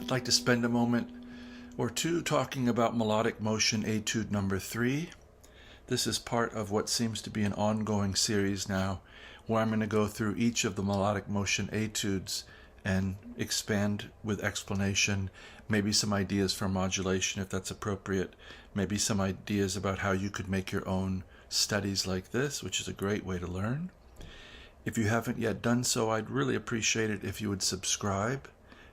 I'd like to spend a moment or two talking about Melodic Motion Etude number 3. This is part of what seems to be an ongoing series now, where I'm going to go through each of the Melodic Motion Etudes and expand with explanation, maybe some ideas for modulation if that's appropriate, maybe some ideas about how you could make your own studies like this, which is a great way to learn. If you haven't yet done so, I'd really appreciate it if you would subscribe.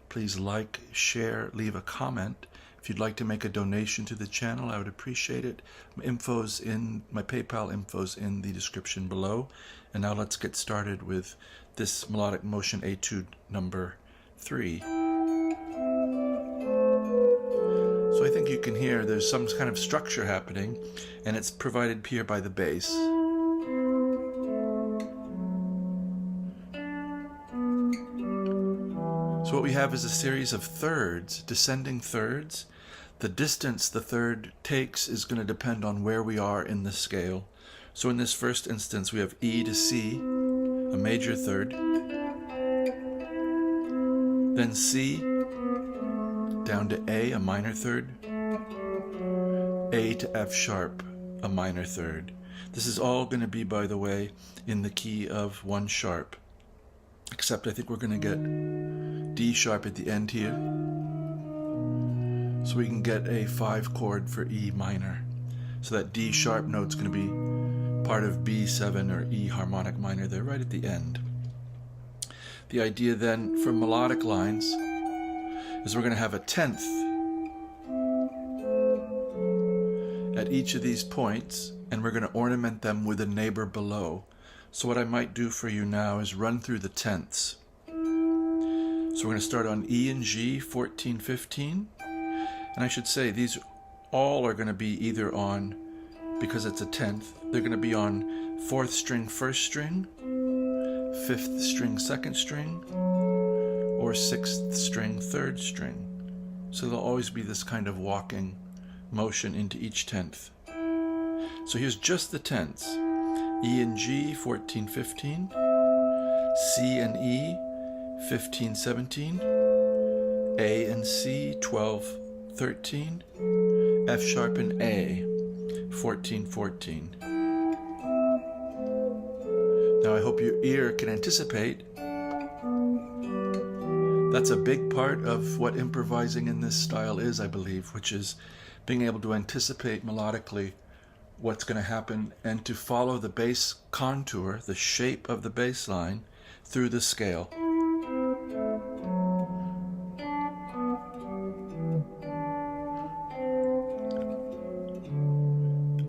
Please like, share, leave a comment. If you'd like to make a donation to the channel, I would appreciate it. My PayPal info's in the description below. And now let's get started with this Melodic Motion Etude number 3. So I think you can hear there's some kind of structure happening, and it's provided here by the bass. So what we have is a series of thirds, descending thirds. The distance the third takes is going to depend on where we are in the scale. So in this first instance, we have E to C, a major third, then C, down to A, a minor third, A to F sharp, a minor third. This is all going to be, by the way, in the key of 1 sharp, except I think we're going to get D sharp at the end here, so we can get a 5 chord for E minor. So that D sharp note's going to be part of B7 or E harmonic minor there right at the end. The idea then for melodic lines is we're going to have a 10th at each of these points, and we're going to ornament them with a neighbor below. So what I might do for you now is run through the tenths. So we're going to start on E and G, 14, 15. And I should say these all are going to be either on, because it's a 10th, they're going to be on 4th string, 1st string, 5th string, 2nd string, or 6th string, 3rd string. So there'll always be this kind of walking motion into each 10th. So here's just the tenths. E and G, 14, 15. C and E, 15, 17. A and C, 12, 13. F sharp and A, 14, 14. Now I hope your ear can anticipate. That's a big part of what improvising in this style is, I believe, which is being able to anticipate melodically what's going to happen and to follow the bass contour, the shape of the bass line, through the scale.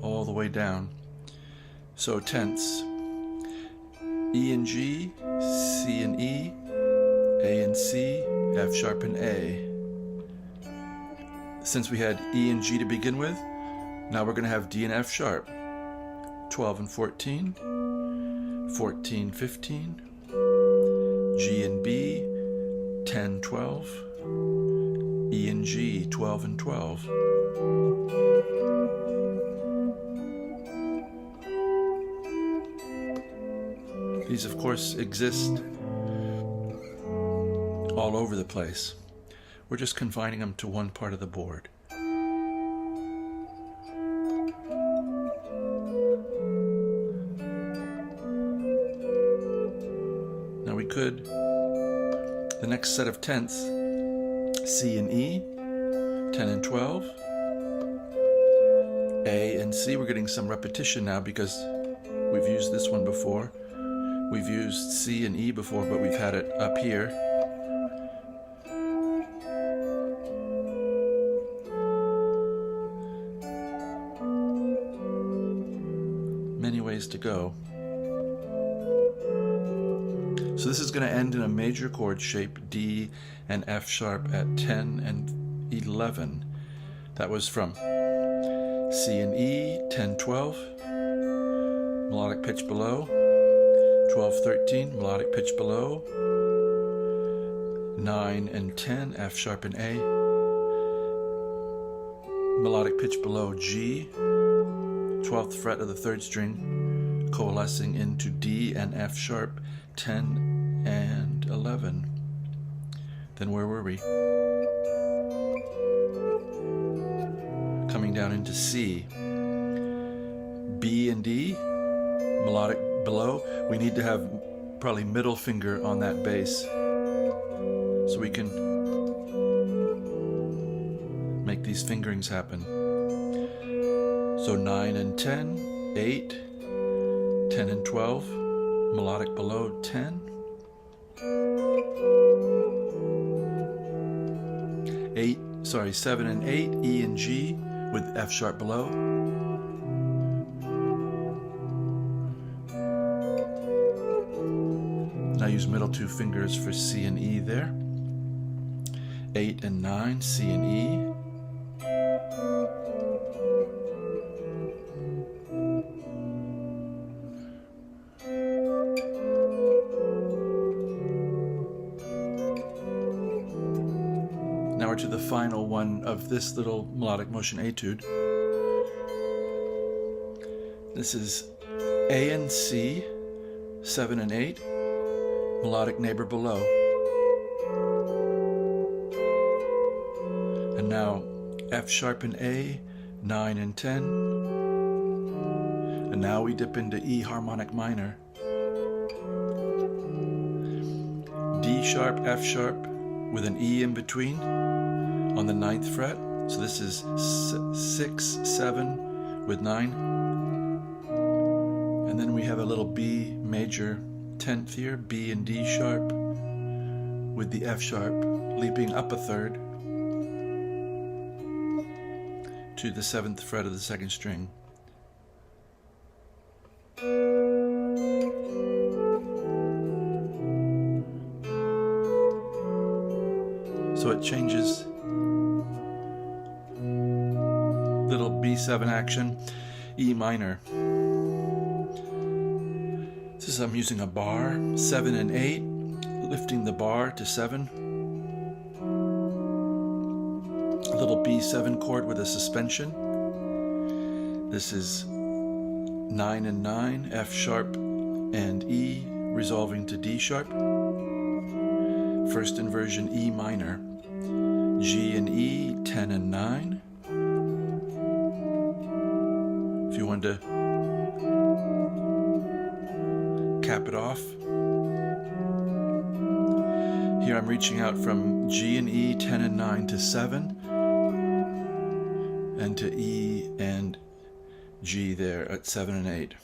All the way down. So tenths. E and G, C and E, A and C, F sharp and A. Since we had E and G to begin with, now we're going to have D and F sharp, 12 and 14, 14, 15, G and B, 10, 12, E and G, 12 and 12. These, of course, exist all over the place. We're just confining them to one part of the board. Now we could, the next set of tenths, C and E, 10 and 12, A and C. We're getting some repetition now because we've used this one before. We've used C and E before, but we've had it up here. Many ways to go. So this is going to end in a major chord shape, D and F sharp at 10 and 11. That was from C and E, 10, 12, melodic pitch below, 12, 13, melodic pitch below, 9 and 10, F sharp and A, melodic pitch below G, 12th fret of the 3rd string, coalescing into D and F sharp, 10 and 11. Then where were we? coming down into C. B and D, melodic below. We need to have probably middle finger on that bass so we can make these fingerings happen. So 9 and 10, 8, 10 and 12, melodic below 10. 7 and 8, E and G with F sharp below. Now use middle two fingers for C and E there. 8 and 9, C and E. Now we're to the final one of this little melodic motion etude. This is A and C, 7 and 8, melodic neighbor below. And now F sharp and A, 9 and 10. And now we dip into E harmonic minor. D sharp, F sharp with an E in between on the 9th fret. So this is 6, 7 with 9. And then we have a little B major 10th here, B and D sharp with the F sharp leaping up a third to the 7th fret of the 2nd string. So it changes, little B7 action, E minor. This is, I'm using a bar, 7 and 8, lifting the bar to 7. A little B7 chord with a suspension. This is 9 and 9, F sharp and E, resolving to D sharp. First inversion E minor. G and E, 10 and 9. If you want to cap it off. Here I'm reaching out from G and E, 10 and 9 to 7, and to E and G there at 7 and 8.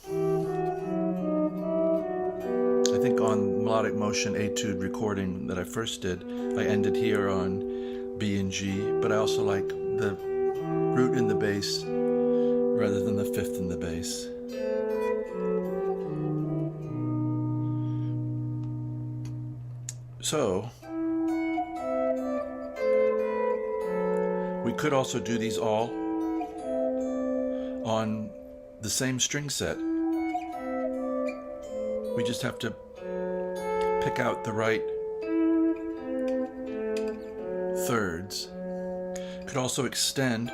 I think on Melodic Motion Etude recording that I first did, I ended here on B and G, but I also like the root in the bass rather than the 5th in the bass. So, we could also do these all on the same string set. We just have to pick out the right thirds. Could also extend.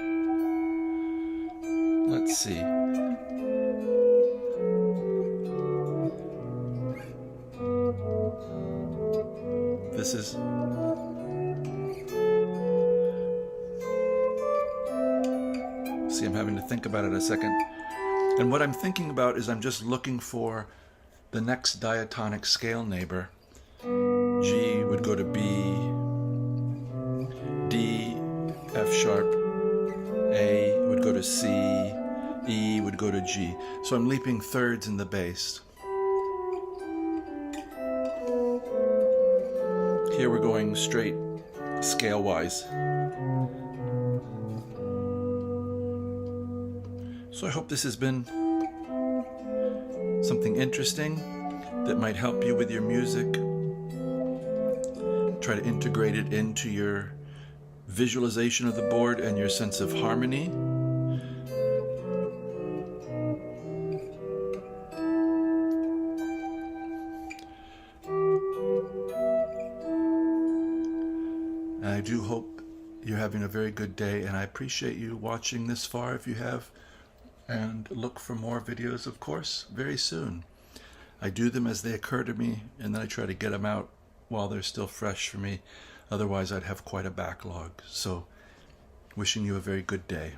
Let's see. This is see, I'm having to think about it a second. And what I'm thinking about is I'm just looking for the next diatonic scale neighbor. G would go to B, D, F sharp, A would go to C, E would go to G. So I'm leaping thirds in the bass. Here we're going straight scale-wise. So I hope this has been something interesting that might help you with your music. Try to integrate it into your visualization of the board and your sense of harmony. And I do hope you're having a very good day, and I appreciate you watching this far if you have. And look for more videos, of course, very soon. I do them as they occur to me, and then I try to get them out while they're still fresh for me. Otherwise, I'd have quite a backlog. So, wishing you a very good day.